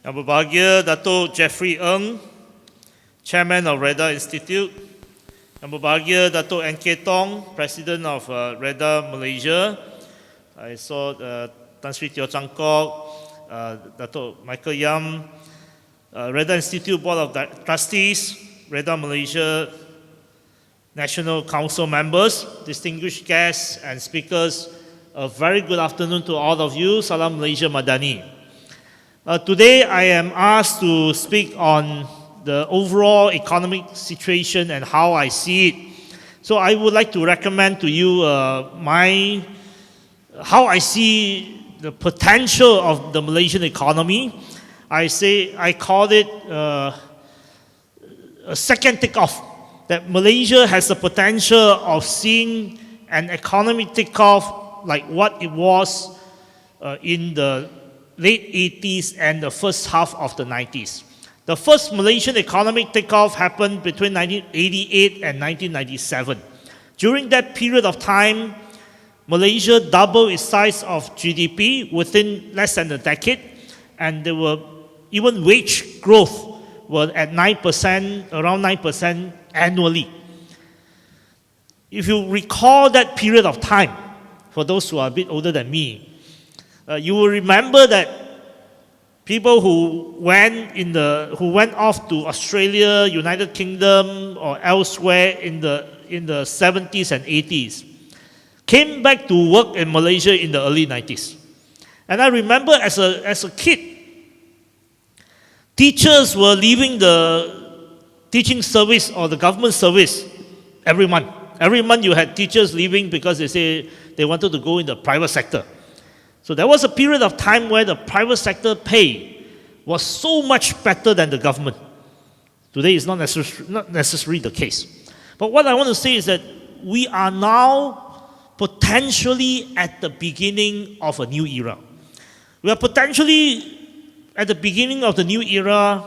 Yang berbahagia Datuk Jeffrey Ng, Chairman of REHDA Institute. Yang berbahagia Datuk N.K. Tong, President of REHDA Malaysia. I saw Tan Sri Teo Chang Kok, Datuk Michael Yam, REHDA Institute Board of Trustees, REHDA Malaysia National Council members, distinguished guests and speakers. A very good afternoon to all of you. Salam Malaysia Madani. Today I am asked to speak on the overall economic situation and how I see it. So I would like to recommend to you how I see the potential of the Malaysian economy. I call it a second takeoff. That Malaysia has the potential of seeing an economic takeoff like what it was in the late 80s and the first half of the 90s. The first Malaysian economic takeoff happened between 1988 and 1997. During that period of time, Malaysia doubled its size of GDP within less than a decade, and there were even wage growth were at 9%, around 9% annually. If you recall that period of time, for those who are a bit older than me, you will remember that people who went off to Australia, United Kingdom, or elsewhere in the 70s and 80s came back to work in Malaysia in the early 90s. And I remember as a kid, teachers were leaving the teaching service or the government service every month. Every month you had teachers leaving because they say they wanted to go in the private sector. So there was a period of time where the private sector pay was so much better than the government. Today is not necessarily the case. But what I want to say is that we are now potentially at the beginning of a new era. We are potentially at the beginning of the new era,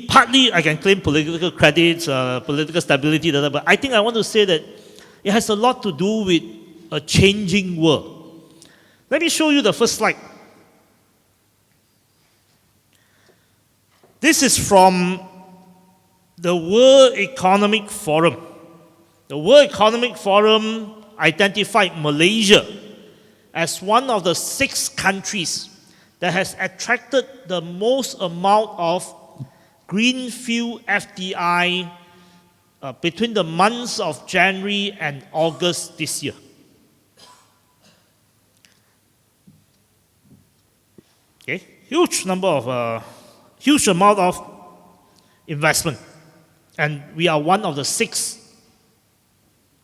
partly I can claim political credits, political stability, but I think I want to say that it has a lot to do with a changing world. Let me show you the first slide. This is from the World Economic Forum. The World Economic Forum identified Malaysia as one of the 6 countries that has attracted the most amount of greenfield FDI between the months of January and August this year. Okay, huge amount of investment, and we are one of the 6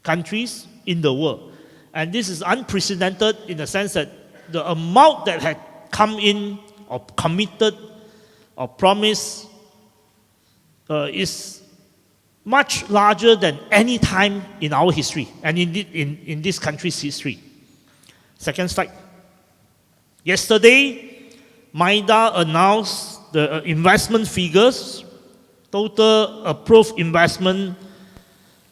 countries in the world. And this is unprecedented in the sense that the amount that had come in or committed or promised is much larger than any time in our history and in this country's history. Second slide. Yesterday, MIDA announced the investment figures, total approved investment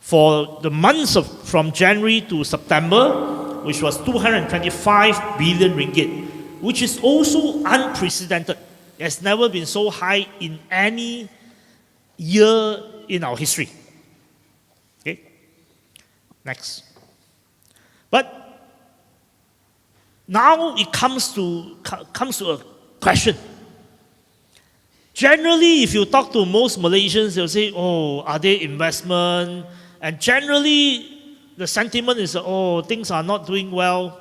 for the months from January to September, which was 225 billion ringgit, which is also unprecedented. It has never been so high in any year in our history. Okay, next. But now it comes to a question. Generally, if you talk to most Malaysians, they'll say, oh, are there investment? And generally, the sentiment is, oh, things are not doing well.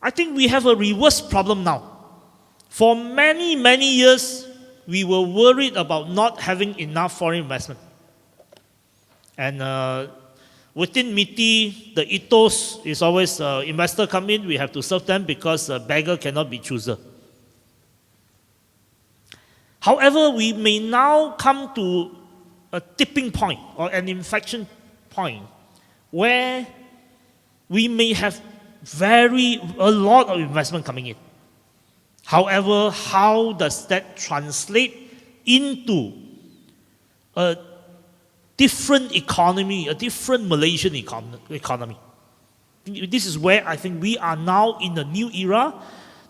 I think we have a reverse problem now. For many, many years, we were worried about not having enough foreign investment. And within MITI, the ethos is always investor come in, we have to serve them because a beggar cannot be chooser. However, we may now come to a tipping point or an inflection point where we may have a lot of investment coming in. However, how does that translate into a different economy, a different Malaysian economy? This is where I think we are now in a new era.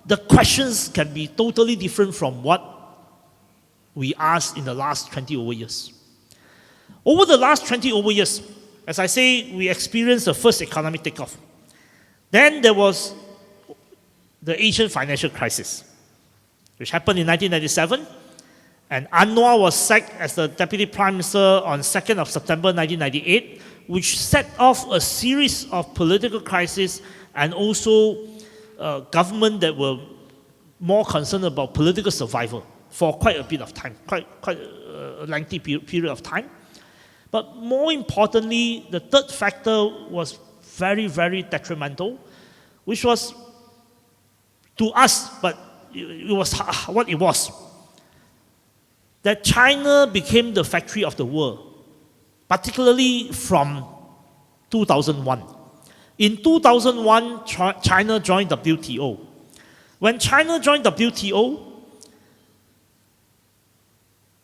the questions can be totally different from what we asked in the last 20 over years. Over the last 20 over years, as I say, we experienced the first economic takeoff. Then there was the Asian financial crisis, which happened in 1997, and Anwar was sacked as the Deputy Prime Minister on 2nd of September 1998, which set off a series of political crises and also government that were more concerned about political survival for quite a bit of time, quite a lengthy period of time. But more importantly, the third factor was very, very detrimental, which was to us, but it was what it was, that China became the factory of the world, particularly from 2001. In 2001, China joined WTO. When China joined WTO,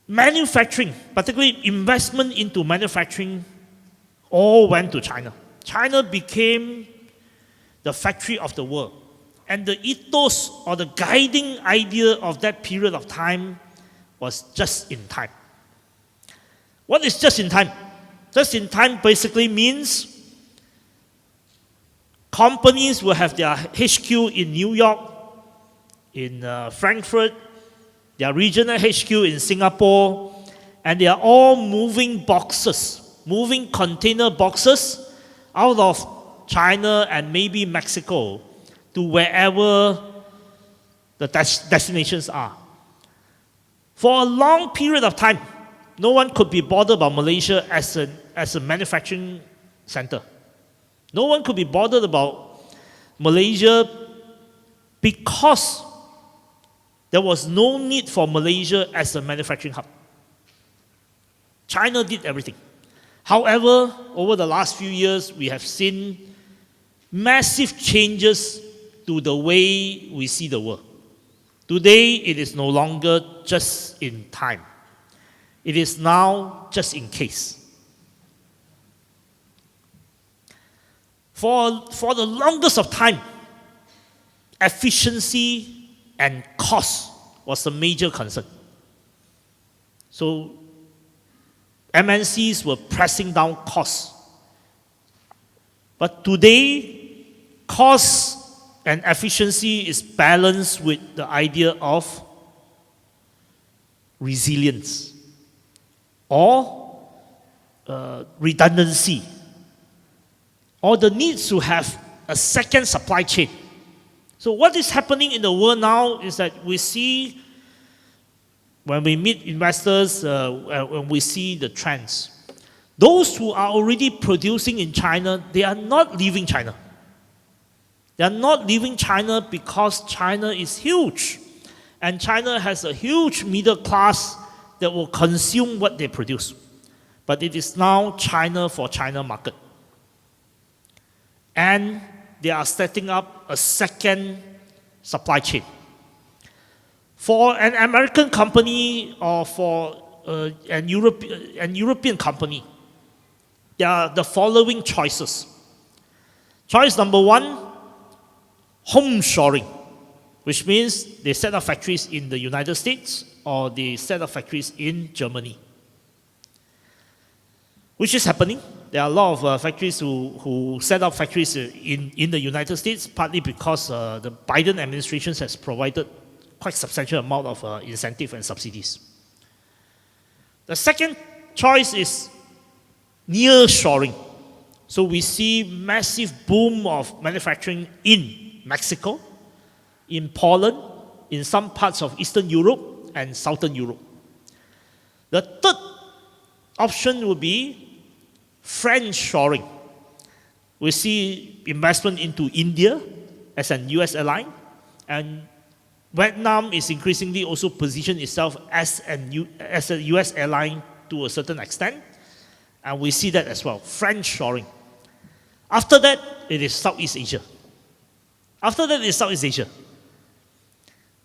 manufacturing, particularly investment into manufacturing, all went to China. China became the factory of the world. And the ethos or the guiding idea of that period of time was just in time. What is just in time? Just in time basically means companies will have their HQ in New York, in Frankfurt, their regional HQ in Singapore, and they are all moving boxes, moving container boxes out of China and maybe Mexico to wherever the destinations are. For a long period of time, no one could be bothered about Malaysia as a manufacturing center. No one could be bothered about Malaysia because there was no need for Malaysia as a manufacturing hub. China did everything. However, over the last few years, we have seen massive changes to the way we see the world. Today, it is no longer just in time. It is now just in case. For the longest of time, efficiency and cost was a major concern. So MNCs were pressing down costs. But today, cost and efficiency is balanced with the idea of resilience or redundancy, or the need to have a second supply chain. So what is happening in the world now is that we see, when we meet investors, when we see the trends, those who are already producing in China, they are not leaving China. They are not leaving China because China is huge. And China has a huge middle class that will consume what they produce. But it is now China for China market. And they are setting up a second supply chain. For an American company or for an European company, there are the following choices. Choice number one, home shoring, which means they set up factories in the United States or they set up factories in Germany, which is happening. There are a lot of factories who set up factories in the United States, partly because the Biden administration has provided quite substantial amount of incentive and subsidies. The second choice is near-shoring. So we see massive boom of manufacturing in Mexico, in Poland, in some parts of Eastern Europe and Southern Europe. The third option would be friend-shoring. We see investment into India as an US airline, and Vietnam is increasingly also positioned itself as a US airline to a certain extent, and we see that as well, friend-shoring. After that, it is Southeast Asia.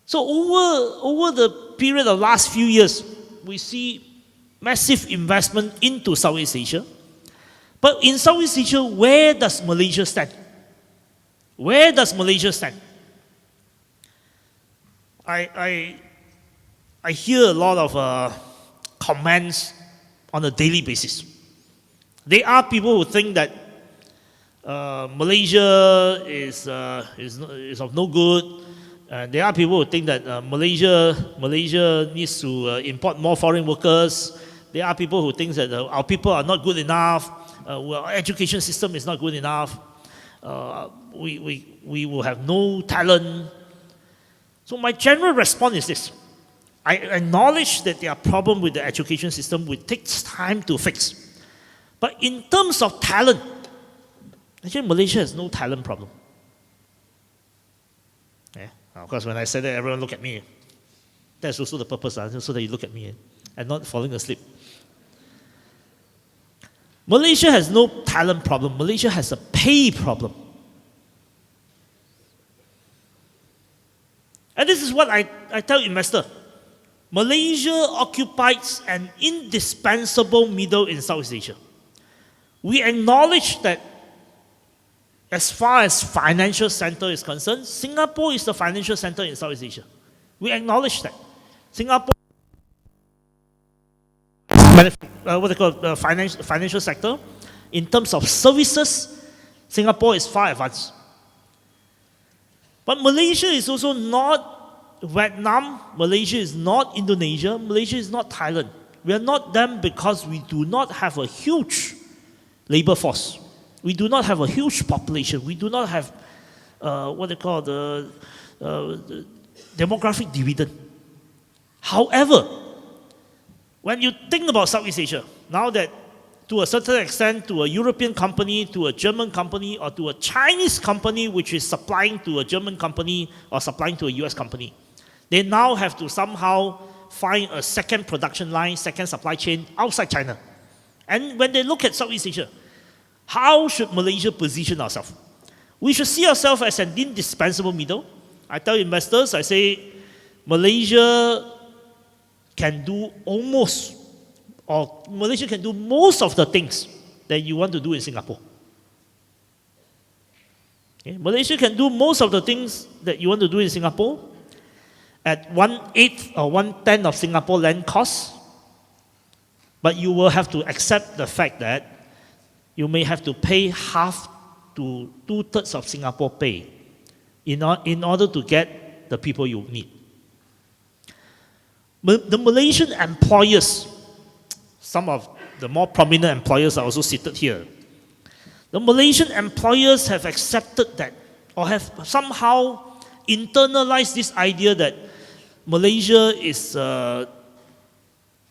So over the period of last few years, we see massive investment into Southeast Asia. But in Southeast Asia, where does Malaysia stand? Where does Malaysia stand? I, I hear a lot of comments on a daily basis. There are people who think that Malaysia is of no good. There are people who think that Malaysia needs to import more foreign workers. There are people who think that our people are not good enough. Our education system is not good enough. We will have no talent. So my general response is this. I acknowledge that there are problems with the education system which takes time to fix. But in terms of talent, actually Malaysia has no talent problem. Yeah? Of course, when I say that, everyone look at me. That's also the purpose, so that you look at me and not falling asleep. Malaysia has no talent problem. Malaysia has a pay problem. And this is what I tell investors. Malaysia occupies an indispensable middle in Southeast Asia. We acknowledge that as far as financial center is concerned, Singapore is the financial center in Southeast Asia. We acknowledge that. Singapore, financial sector, in terms of services, Singapore is far advanced. But Malaysia is also not Vietnam, Malaysia is not Indonesia, Malaysia is not Thailand. We are not them because we do not have a huge labor force. We do not have a huge population. We do not have the demographic dividend. However, when you think about Southeast Asia, now that to a certain extent, to a European company, to a German company, or to a Chinese company which is supplying to a German company or supplying to a US company, they now have to somehow find a second production line, second supply chain outside China. And when they look at Southeast Asia, how should Malaysia position ourselves? We should see ourselves as an indispensable middle. I tell investors, I say, Malaysia can do most of the things that you want to do in Singapore. Okay? Malaysia can do most of the things that you want to do in Singapore at 1/8 or 1/10 of Singapore land costs, but you will have to accept the fact that you may have to pay half to 2/3 of Singapore pay in order to get the people you need. The Malaysian employers, some of the more prominent employers are also seated here. The Malaysian employers have accepted that, or have somehow internalized this idea that Malaysia is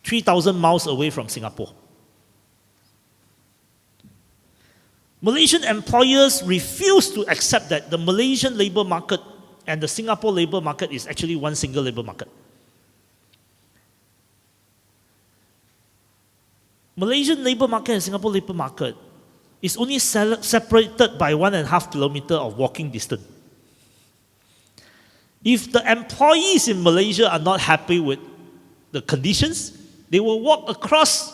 3,000 miles away from Singapore. Malaysian employers refuse to accept that the Malaysian labor market and the Singapore labor market is actually one single labor market. Malaysian labor market and Singapore labor market is only separated by 1.5 kilometers of walking distance. If the employees in Malaysia are not happy with the conditions, they will walk across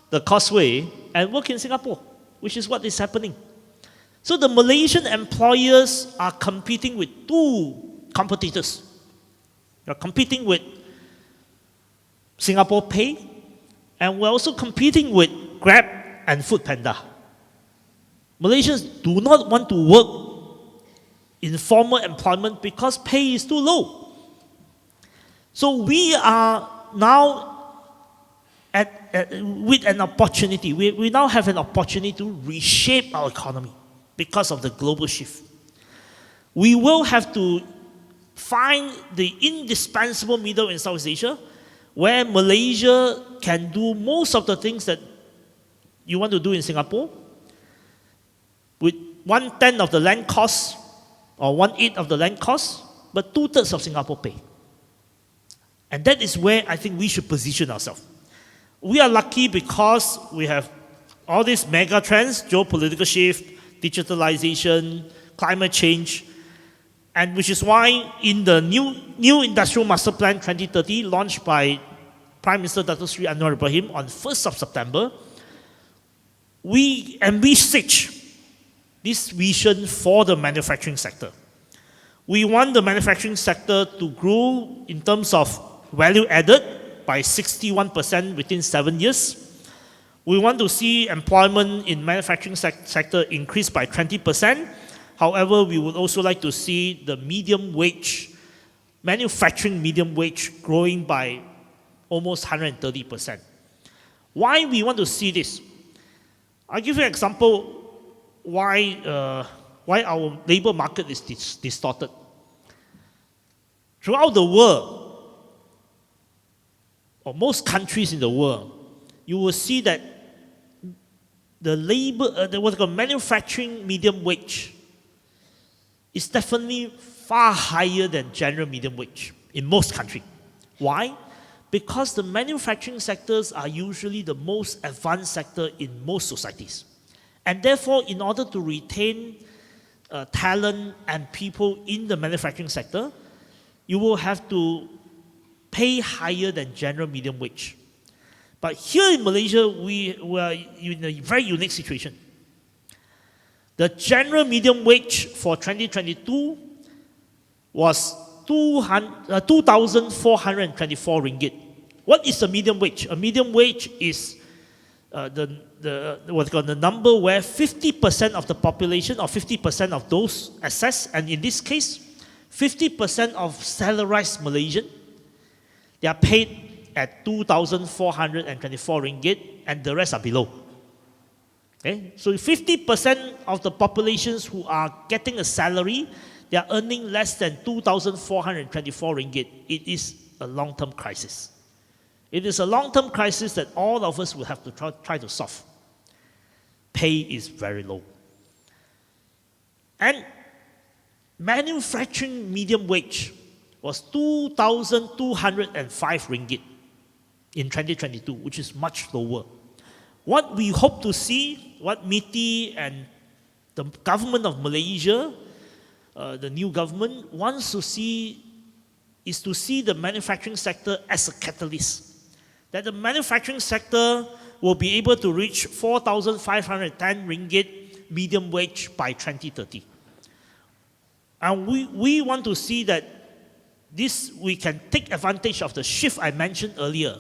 the causeway and work in Singapore, which is what is happening. So the Malaysian employers are competing with two competitors. They are competing with Singapore Pay, and we're also competing with Grab and Foodpanda. Malaysians do not want to work in formal employment because pay is too low. So we are now with an opportunity. We now have an opportunity to reshape our economy because of the global shift. We will have to find the indispensable middle in Southeast Asia where Malaysia can do most of the things that you want to do in Singapore with 1/10 of the land cost or 1/8 of the land cost, but 2/3 of Singapore pay. And that is where I think we should position ourselves. We are lucky because we have all these mega trends, geopolitical shift, digitalization, climate change, and which is why in the new Industrial Master Plan 2030 launched by Prime Minister Dr. Sri Anwar Ibrahim on 1st of September, we envisage this vision for the manufacturing sector. We want the manufacturing sector to grow in terms of value added by 61% within 7 years. We want to see employment in manufacturing sector increase by 20%. However, we would also like to see the medium wage, manufacturing medium wage growing by almost 130%. Why we want to see this? I'll give you an example why our labor market is distorted. Throughout the world, or most countries in the world, you will see that the manufacturing medium wage is definitely far higher than general medium wage in most countries. Why? Because the manufacturing sectors are usually the most advanced sector in most societies. And therefore, in order to retain talent and people in the manufacturing sector, you will have to pay higher than general medium wage. But here in Malaysia, we are in a very unique situation. The general medium wage for 2022 was 2,424 ringgit. What is a medium wage? A medium wage is the number where 50% of the population or 50% of those assessed, and in this case, 50% of salarized Malaysian, they are paid at 2,424 ringgit, and the rest are below. Okay? So 50% of the populations who are getting a salary, they are earning less than 2,424 ringgit. It is a long-term crisis. It is a long-term crisis that all of us will have to try to solve. Pay is very low. And manufacturing medium wage was 2,205 ringgit in 2022, which is much lower. What we hope to see, what MITI and the government of Malaysia, the new government, wants to see is to see the manufacturing sector as a catalyst. That the manufacturing sector will be able to reach 4,510 ringgit medium wage by 2030. And we want to see that we can take advantage of the shift I mentioned earlier.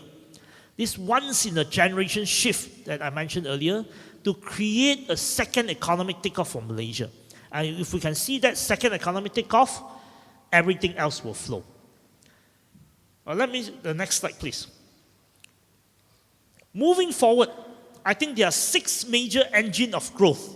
This once-in-a-generation shift that I mentioned earlier to create a second economic takeoff for Malaysia. And if we can see that second economic takeoff, everything else will flow. The next slide, please. Moving forward, I think there are 6 major engines of growth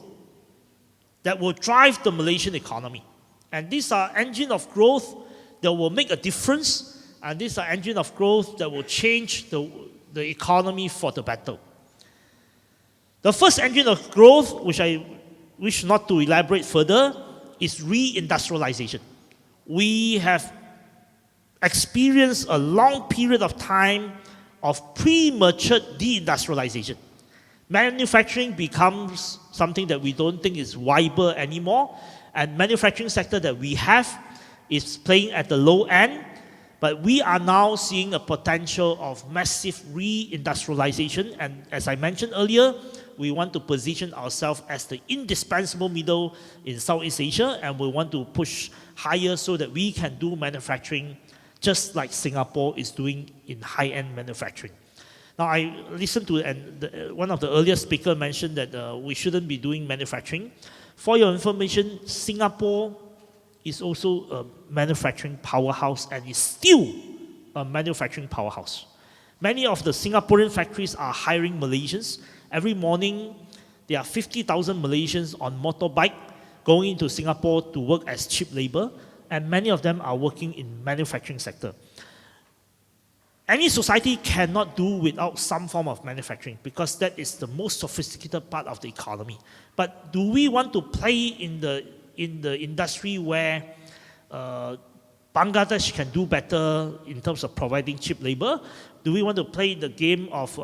that will drive the Malaysian economy. And these are engines of growth that will make a difference, and these are engines of growth that will change the economy for the better. The first engine of growth, which I wish not to elaborate further, is reindustrialization. We have experienced a long period of time of premature deindustrialization. Manufacturing becomes something that we don't think is viable anymore, and manufacturing sector that we have is playing at the low end, but we are now seeing a potential of massive reindustrialization, and as I mentioned earlier, we want to position ourselves as the indispensable middle in Southeast Asia, and we want to push higher so that we can do manufacturing just like Singapore is doing in high-end manufacturing. Now, I listened to, and one of the earlier speakers mentioned that we shouldn't be doing manufacturing. For your information, Singapore is also a manufacturing powerhouse and is still a manufacturing powerhouse. Many of the Singaporean factories are hiring Malaysians. Every morning, there are 50,000 Malaysians on motorbike going into Singapore to work as cheap labor, and many of them are working in manufacturing sector. Any society cannot do without some form of manufacturing because that is the most sophisticated part of the economy. But do we want to play in the industry where Bangladesh can do better in terms of providing cheap labor? Do we want to play the game of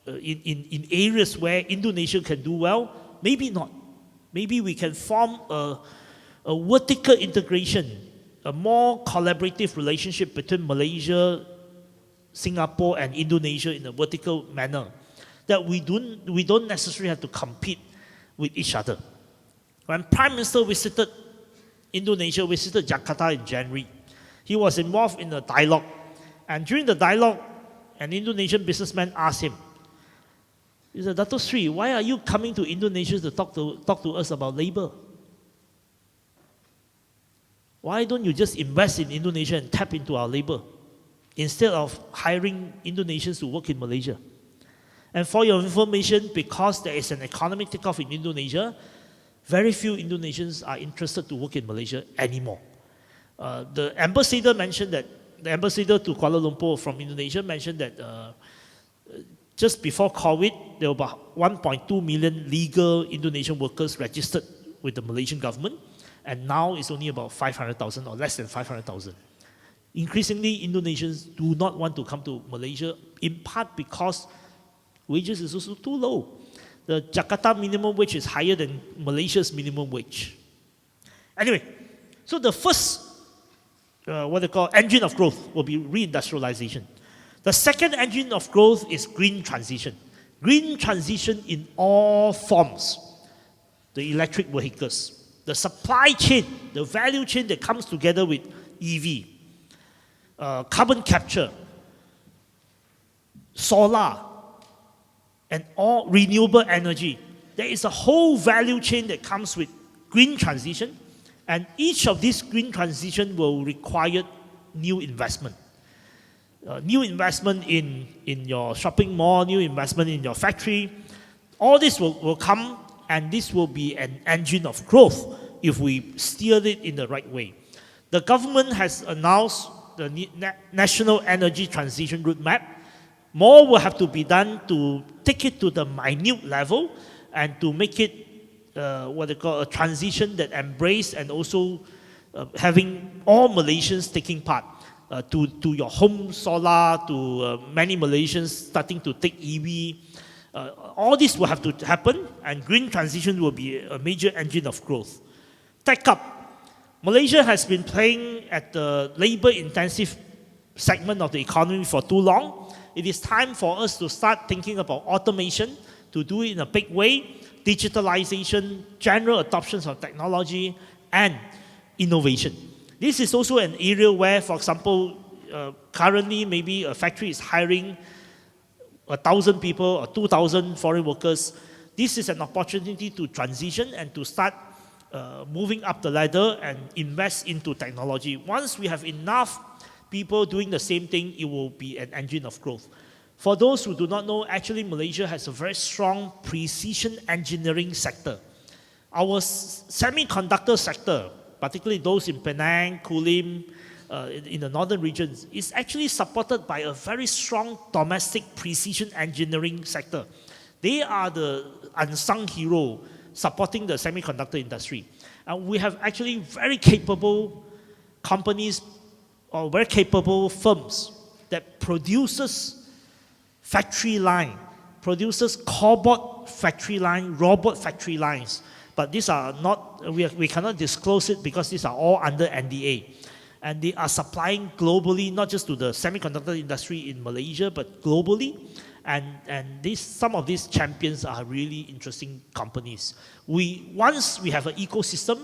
in areas where Indonesia can do well? Maybe not. Maybe we can form a vertical integration, a more collaborative relationship between Malaysia, Singapore, and Indonesia in a vertical manner, that we don't necessarily have to compete with each other. When Prime Minister visited Indonesia, visited Jakarta in January. He was involved in a dialogue. And during the dialogue, an Indonesian businessman asked him, he said, Dato Sri, why are you coming to Indonesia to talk to us about labor? Why don't you just invest in Indonesia and tap into our labor instead of hiring Indonesians to work in Malaysia? And for your information, because there is an economic takeoff in Indonesia, very few Indonesians are interested to work in Malaysia anymore. The ambassador to Kuala Lumpur from Indonesia mentioned that just before COVID, there were about 1.2 million legal Indonesian workers registered with the Malaysian government, and now it's only about 500,000 or less than 500,000. Increasingly, Indonesians do not want to come to Malaysia, in part because wages is also too low. The Jakarta minimum wage is higher than Malaysia's minimum wage. Anyway, so the first, engine of growth will be reindustrialization. The second engine of growth is green transition. Green transition in all forms. The electric vehicles, the supply chain, the value chain that comes together with EV, carbon capture, solar, and all renewable energy. There is a whole value chain that comes with green transition, and each of these green transition will require new investment. New investment in your shopping mall, new investment in your factory. All this will come, and this will be an engine of growth if we steer it in the right way. The government has announced the National Energy Transition Roadmap. More will have to be done to take it to the minute level and to make it a transition that embrace and also having all Malaysians taking part. To your home solar, to many Malaysians starting to take EV. All this will have to happen, and green transition will be a major engine of growth. Tech up. Malaysia has been playing at the labor-intensive segment of the economy for too long. It is time for us to start thinking about automation, to do it in a big way, digitalization, general adoptions of technology, and innovation. This is also an area where, for example, currently maybe a factory is hiring 1,000 people or 2,000 foreign workers. This is an opportunity to transition and to start moving up the ladder and invest into technology. Once we have enough people doing the same thing, it will be an engine of growth. For those who do not know, actually Malaysia has a very strong precision engineering sector. Our semiconductor sector, particularly those in Penang, Kulim, in the northern regions, is actually supported by a very strong domestic precision engineering sector. They are the unsung hero supporting the semiconductor industry. And we have actually very capable companies or very capable firms that produces factory line, produces cobot factory line, robot factory lines. But these are not, we cannot disclose it because these are all under NDA. And they are supplying globally, not just to the semiconductor industry in Malaysia, but globally. And some of these champions are really interesting companies. Once we have an ecosystem,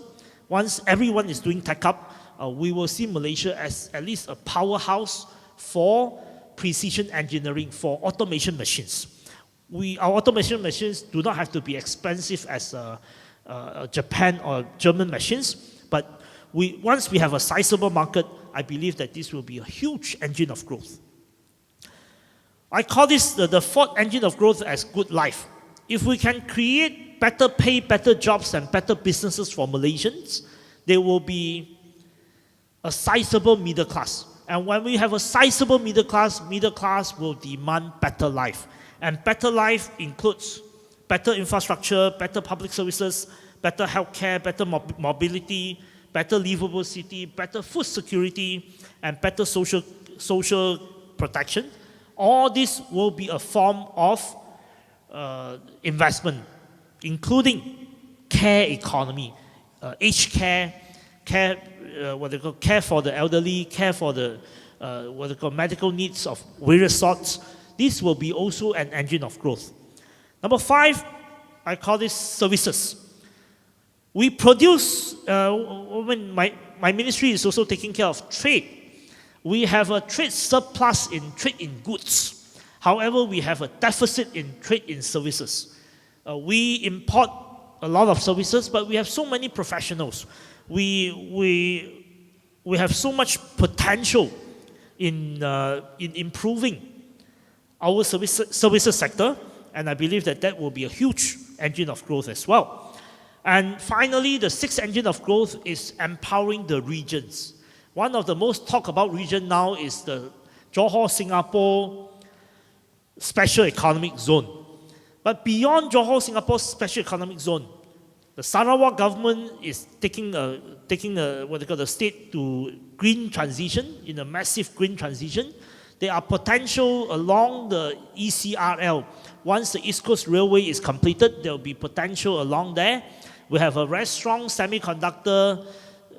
once everyone is doing tech up, we will see Malaysia as at least a powerhouse for precision engineering, for automation machines. Our automation machines do not have to be expensive as Japan or German machines, but once we have a sizable market, I believe that this will be a huge engine of growth. I call this the fourth engine of growth as good life. If we can create better pay, better jobs, and better businesses for Malaysians, there will be a sizable middle class. And when we have a sizable middle class will demand better life. And better life includes better infrastructure, better public services, better healthcare, better mobility, better livable city, better food security, and better social protection. All this will be a form of investment, including care economy, aged care, care for the elderly, care for the medical needs of various sorts. This will be also an engine of growth. Number 5, I call this services. We produce, my ministry is also taking care of trade. We have a trade surplus in trade in goods. However, we have a deficit in trade in services. We import a lot of services, but we have so many professionals. We have so much potential in improving our services sector, and I believe that will be a huge engine of growth as well. And finally, the sixth engine of growth is empowering the regions. One of the most talked about region now is the Johor Singapore Special Economic Zone. But beyond Johor Singapore Special Economic Zone, the Sarawak government is taking what they call the state to green transition, in a massive green transition. There are potential along the ECRL. Once the East Coast Railway is completed, there will be potential along there. We have a very strong semiconductor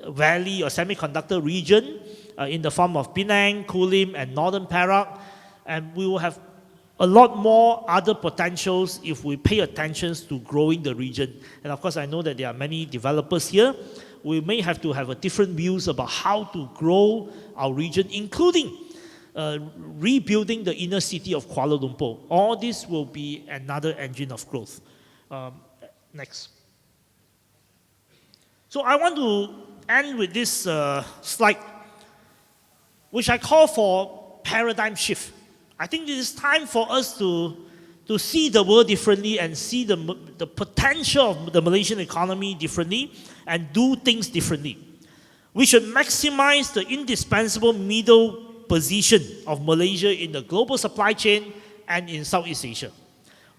valley or semiconductor region in the form of Penang, Kulim, and Northern Perak. And we will have a lot more other potentials if we pay attention to growing the region. And of course, I know that there are many developers here. We may have to have a different views about how to grow our region, including rebuilding the inner city of Kuala Lumpur. All this will be another engine of growth. Next. So I want to end with this slide, which I call for paradigm shift. I think it is time for us to see the world differently and see the potential of the Malaysian economy differently and do things differently. We should maximize the indispensable middle position of Malaysia in the global supply chain and in Southeast Asia.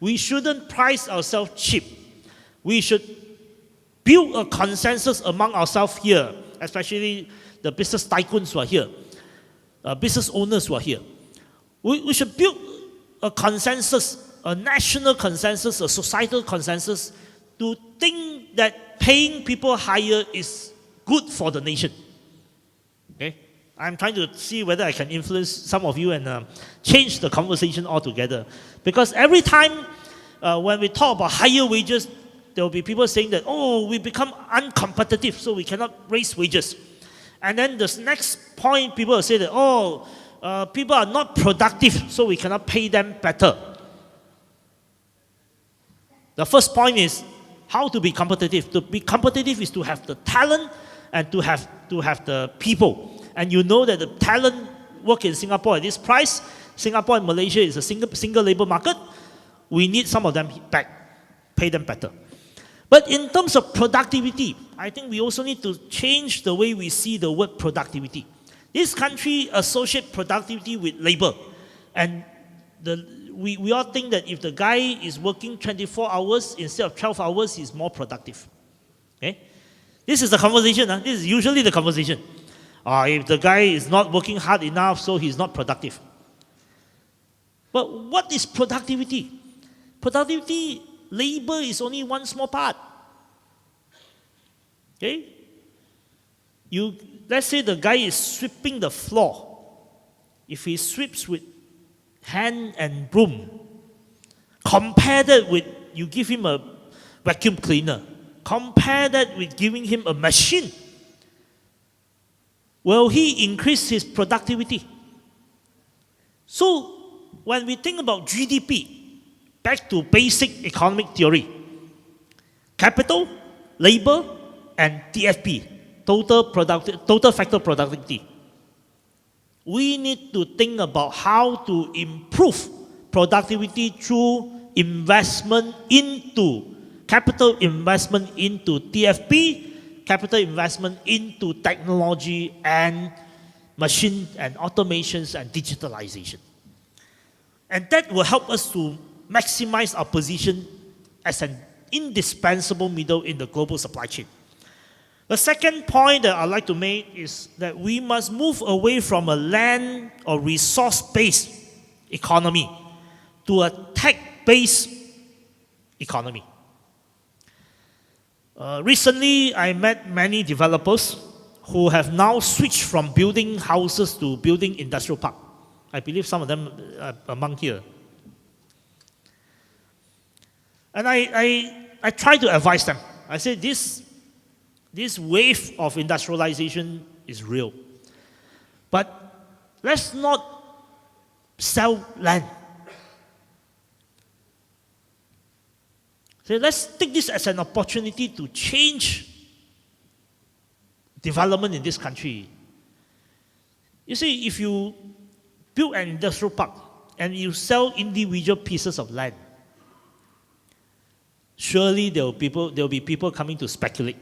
We shouldn't price ourselves cheap. We should build a consensus among ourselves here, especially the business tycoons who are here, business owners who are here. We should build a consensus, a national consensus, a societal consensus to think that paying people higher is good for the nation. Okay? I'm trying to see whether I can influence some of you and change the conversation altogether. Because every time when we talk about higher wages, there will be people saying that, oh, we become uncompetitive, so we cannot raise wages. And then the next point, people will say that, oh, people are not productive, so we cannot pay them better. The first point is how to be competitive. To be competitive is to have the talent and to have the people. And you know that the talent work in Singapore at this price. Singapore and Malaysia is a single labor market. We need some of them back, pay them better. But in terms of productivity, I think we also need to change the way we see the word productivity. This country associates productivity with labor. And we all think that if the guy is working 24 hours instead of 12 hours, he's more productive. Okay? This is the conversation. This is usually the conversation. If the guy is not working hard enough, so he's not productive. But what is productivity? Productivity, labor is only one small part. Okay? Let's say the guy is sweeping the floor. If he sweeps with hand and broom, compare that with you give him a vacuum cleaner. Compare that with giving him a machine. Will he increase his productivity? So, when we think about GDP, back to basic economic theory, capital, labor, and TFP, total factor productivity. We need to think about how to improve productivity through investment into capital investment into TFP, capital investment into technology and machine and automations and digitalization. And that will help us to maximize our position as an indispensable middle in the global supply chain. The second point that I'd like to make is that we must move away from a land or resource-based economy to a tech-based economy. Recently, I met many developers who have now switched from building houses to building industrial park. I believe some of them are among here. And I try to advise them. I say this This wave of industrialization is real. But let's not sell land. So let's take this as an opportunity to change development in this country. You see, if you build an industrial park and you sell individual pieces of land, surely there will be people coming to speculate.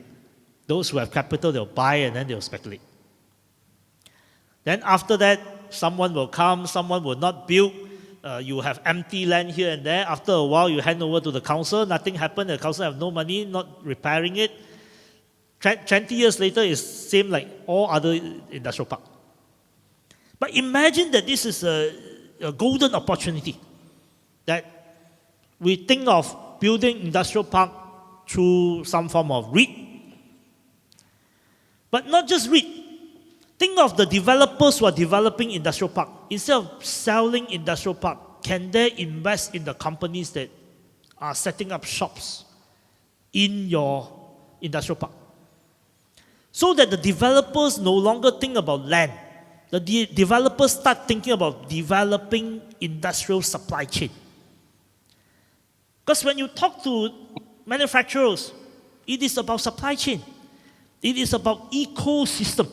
Those who have capital, they'll buy and then they'll speculate. Then after that, someone will come, someone will not build. You have empty land here and there. After a while, you hand over to the council. Nothing happened. The council have no money, not repairing it. 20 years later, it's same like all other industrial park. But imagine that this is a golden opportunity, that we think of building industrial park through some form of REIT. But not just REIT. Think of the developers who are developing industrial park. Instead of selling industrial park, can they invest in the companies that are setting up shops in your industrial park? So that the developers no longer think about land. The developers start thinking about developing industrial supply chain. Because when you talk to manufacturers, it is about supply chain. It is about ecosystem.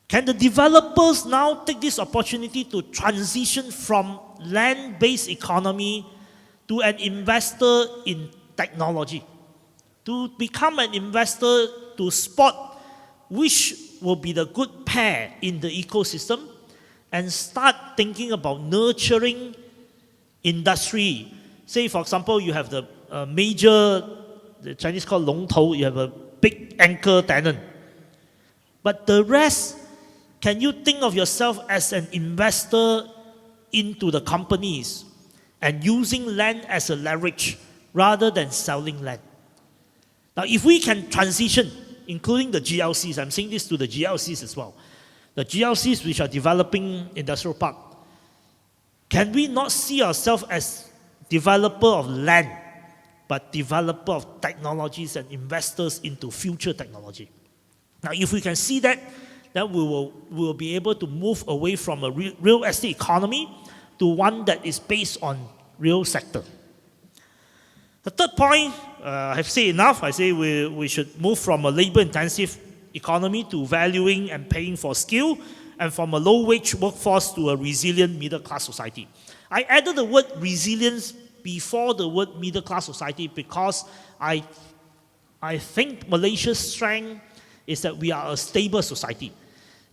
Can the developers now take this opportunity to transition from land-based economy to an investor in technology? To become an investor to spot which will be the good pair in the ecosystem and start thinking about nurturing industry. Say, for example, you have the major, the Chinese call 龙头, you have a big anchor tenant. But the rest, can you think of yourself as an investor into the companies and using land as a leverage rather than selling land? Now, if we can transition, including the GLCs, I'm saying this to the GLCs as well, the GLCs which are developing industrial park, can we not see ourselves as developer of land, but developer of technologies and investors into future technology? Now, if we can see that, then we will be able to move away from a real estate economy to one that is based on real sector. The third point, I have said enough. I say we should move from a labor-intensive economy to valuing and paying for skill, and from a low-wage workforce to a resilient middle-class society. I added the word resilience before the word middle-class society because I think Malaysia's strength is that we are a stable society.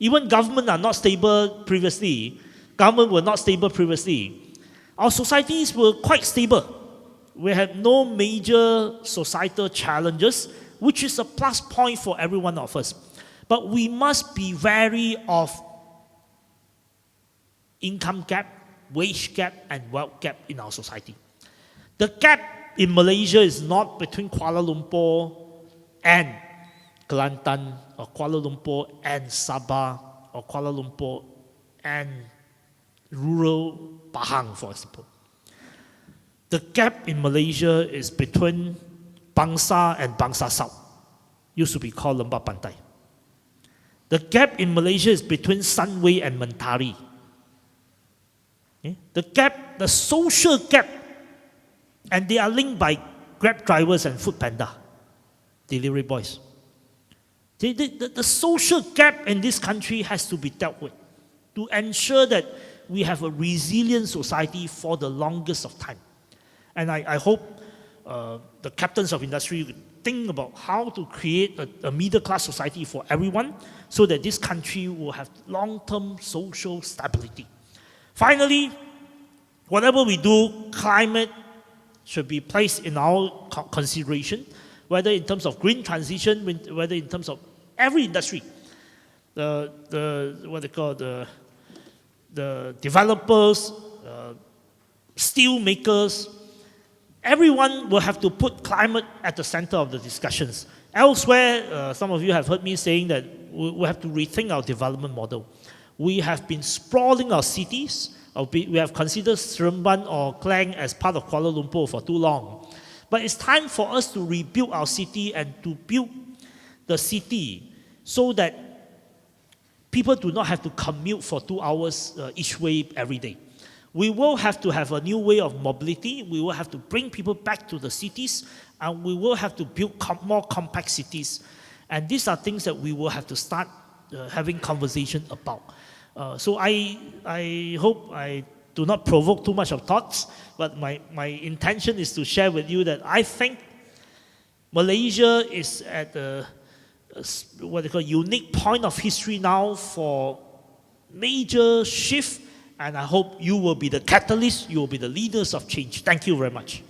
Even government are not stable previously. Government were not stable previously. Our societies were quite stable. We had no major societal challenges, which is a plus point for every one of us. But we must be wary of income gap, wage gap, and wealth gap in our society. The gap in Malaysia is not between Kuala Lumpur and Kelantan, or Kuala Lumpur and Sabah, or Kuala Lumpur and rural Pahang, for example. The gap in Malaysia is between Bangsa and Bangsa South. Used to be called Lembah Pantai. The gap in Malaysia is between Sunway and Mentari. Okay? The social gap, and they are linked by Grab drivers and Food Panda, delivery boys. The social gap in this country has to be dealt with to ensure that we have a resilient society for the longest of time. And I hope the captains of industry will think about how to create a middle-class society for everyone so that this country will have long-term social stability. Finally, whatever we do, climate should be placed in our consideration, whether in terms of green transition, whether in terms of every industry. The developers, steel makers, everyone will have to put climate at the center of the discussions. Elsewhere, some of you have heard me saying that we have to rethink our development model. We have been sprawling our cities. We have considered Seremban or Klang as part of Kuala Lumpur for too long. But it's time for us to rebuild our city and to build the city so that people do not have to commute for 2 hours each way every day. We will have to have a new way of mobility. We will have to bring people back to the cities, and we will have to build more compact cities. And these are things that we will have to start having conversation about. So I hope I do not provoke too much of thoughts, but my intention is to share with you that I think Malaysia is at a what they call unique point of history now for major shift, and I hope you will be the catalyst, you will be the leaders of change. Thank you very much.